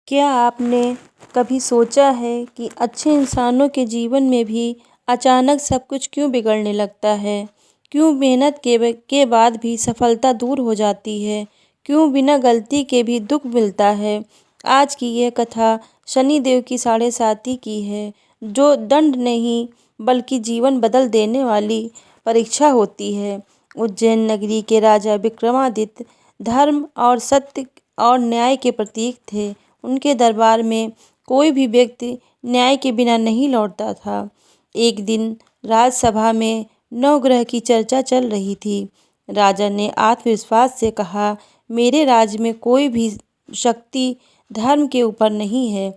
क्या आपने कभी सोचा है कि अच्छे इंसानों के जीवन में भी अचानक सब कुछ क्यों बिगड़ने लगता है? क्यों मेहनत के बाद भी सफलता दूर हो जाती है? क्यों बिना गलती के भी दुख मिलता है? आज की यह कथा शनिदेव की साढ़े साती की है, जो दंड नहीं बल्कि जीवन बदल देने वाली परीक्षा होती है। उज्जैन नगरी के राजा विक्रमादित्य धर्म और सत्य और न्याय के प्रतीक थे। उनके दरबार में कोई भी व्यक्ति न्याय के बिना नहीं लौटता था। एक दिन राजसभा में नवग्रह की चर्चा चल रही थी। राजा ने आत्मविश्वास से कहा, मेरे राज्य में कोई भी शक्ति धर्म के ऊपर नहीं है,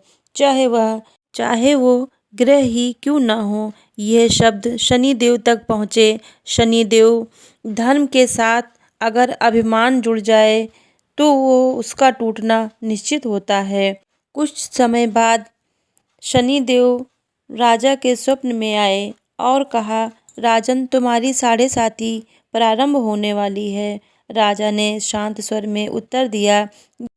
चाहे वो ग्रह ही क्यों न हो। यह शब्द शनिदेव तक पहुँचे। शनिदेव धर्म के साथ अगर अभिमान जुड़ जाए तो वो उसका टूटना निश्चित होता है। कुछ समय बाद शनिदेव राजा के स्वप्न में आए और कहा, राजन, तुम्हारी साढ़े साती प्रारंभ होने वाली है। राजा ने शांत स्वर में उत्तर दिया,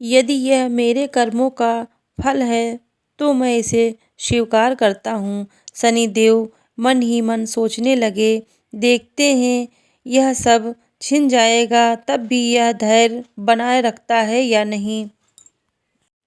यदि यह मेरे कर्मों का फल है तो मैं इसे स्वीकार करता हूँ। शनिदेव मन ही मन सोचने लगे, देखते हैं यह सब छिन जाएगा तब भी यह धैर्य बनाए रखता है या नहीं।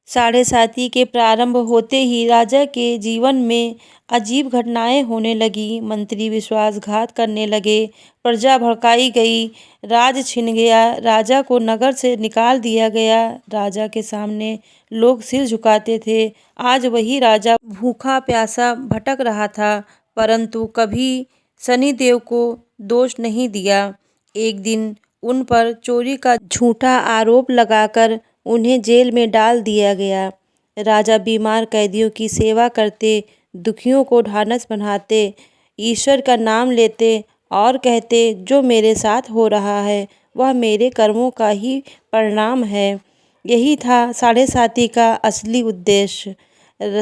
साढ़े साती के प्रारंभ होते ही राजा के जीवन में अजीब घटनाएं होने लगी। मंत्री विश्वासघात करने लगे, प्रजा भड़काई गई, राज छिन गया, राजा को नगर से निकाल दिया गया। राजा के सामने लोग सिर झुकाते थे। आज वही राजा भूखा प्यासा भटक रहा था, परंतु कभी शनिदेव को दोष नहीं दिया। एक दिन उन पर चोरी का झूठा आरोप लगाकर उन्हें जेल में डाल दिया गया। राजा बीमार कैदियों की सेवा करते, दुखियों को ढाढ़स बंधाते, ईश्वर का नाम लेते और कहते, जो मेरे साथ हो रहा है वह मेरे कर्मों का ही परिणाम है। यही था साढ़े साती का असली उद्देश्य।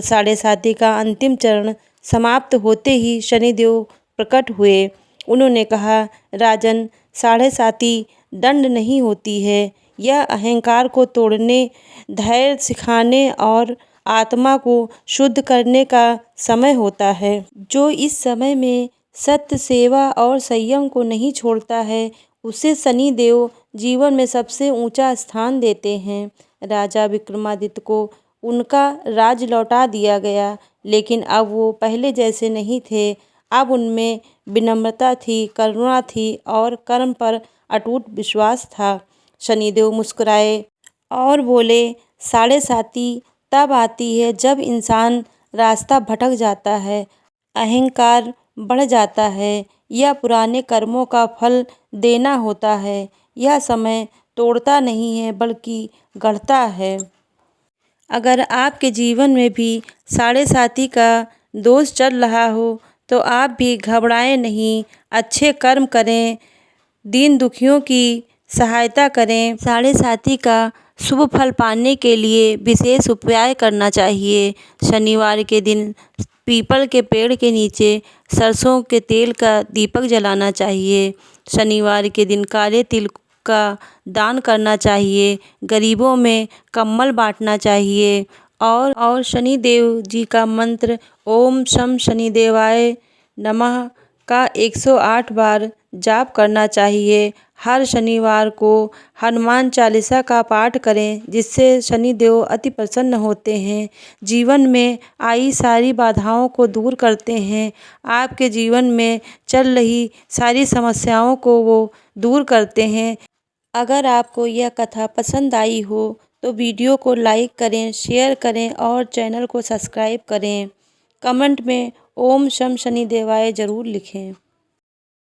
साढ़े साती का अंतिम चरण समाप्त होते ही शनिदेव प्रकट हुए। उन्होंने कहा, राजन, साढ़े साती दंड नहीं होती है, यह अहंकार को तोड़ने, धैर्य सिखाने और आत्मा को शुद्ध करने का समय होता है। जो इस समय में सत्य, सेवा और संयम को नहीं छोड़ता है, उसे शनिदेव जीवन में सबसे ऊंचा स्थान देते हैं। राजा विक्रमादित्य को उनका राज लौटा दिया गया, लेकिन अब वो पहले जैसे नहीं थे। अब उनमें विनम्रता थी, करुणा थी और कर्म पर अटूट विश्वास था। शनिदेव मुस्कुराए और बोले, साढ़े साती तब आती है जब इंसान रास्ता भटक जाता है, अहंकार बढ़ जाता है या पुराने कर्मों का फल देना होता है। यह समय तोड़ता नहीं है बल्कि गढ़ता है। अगर आपके जीवन में भी साढ़े साती का दोष चल रहा हो तो आप भी घबराएं नहीं, अच्छे कर्म करें, दीन दुखियों की सहायता करें। साढ़े साती का शुभ फल पाने के लिए विशेष उपाय करना चाहिए। शनिवार के दिन पीपल के पेड़ के नीचे सरसों के तेल का दीपक जलाना चाहिए। शनिवार के दिन काले तिल का दान करना चाहिए। गरीबों में कंबल बांटना चाहिए और शनिदेव जी का मंत्र ओम शम शनिदेवाय नमः का 108 बार जाप करना चाहिए। हर शनिवार को हनुमान चालीसा का पाठ करें, जिससे शनिदेव अति प्रसन्न होते हैं, जीवन में आई सारी बाधाओं को दूर करते हैं, आपके जीवन में चल रही सारी समस्याओं को वो दूर करते हैं। अगर आपको यह कथा पसंद आई हो तो वीडियो को लाइक करें, शेयर करें और चैनल को सब्सक्राइब करें। कमेंट में ओम शम शनिदेवाय ज़रूर लिखें।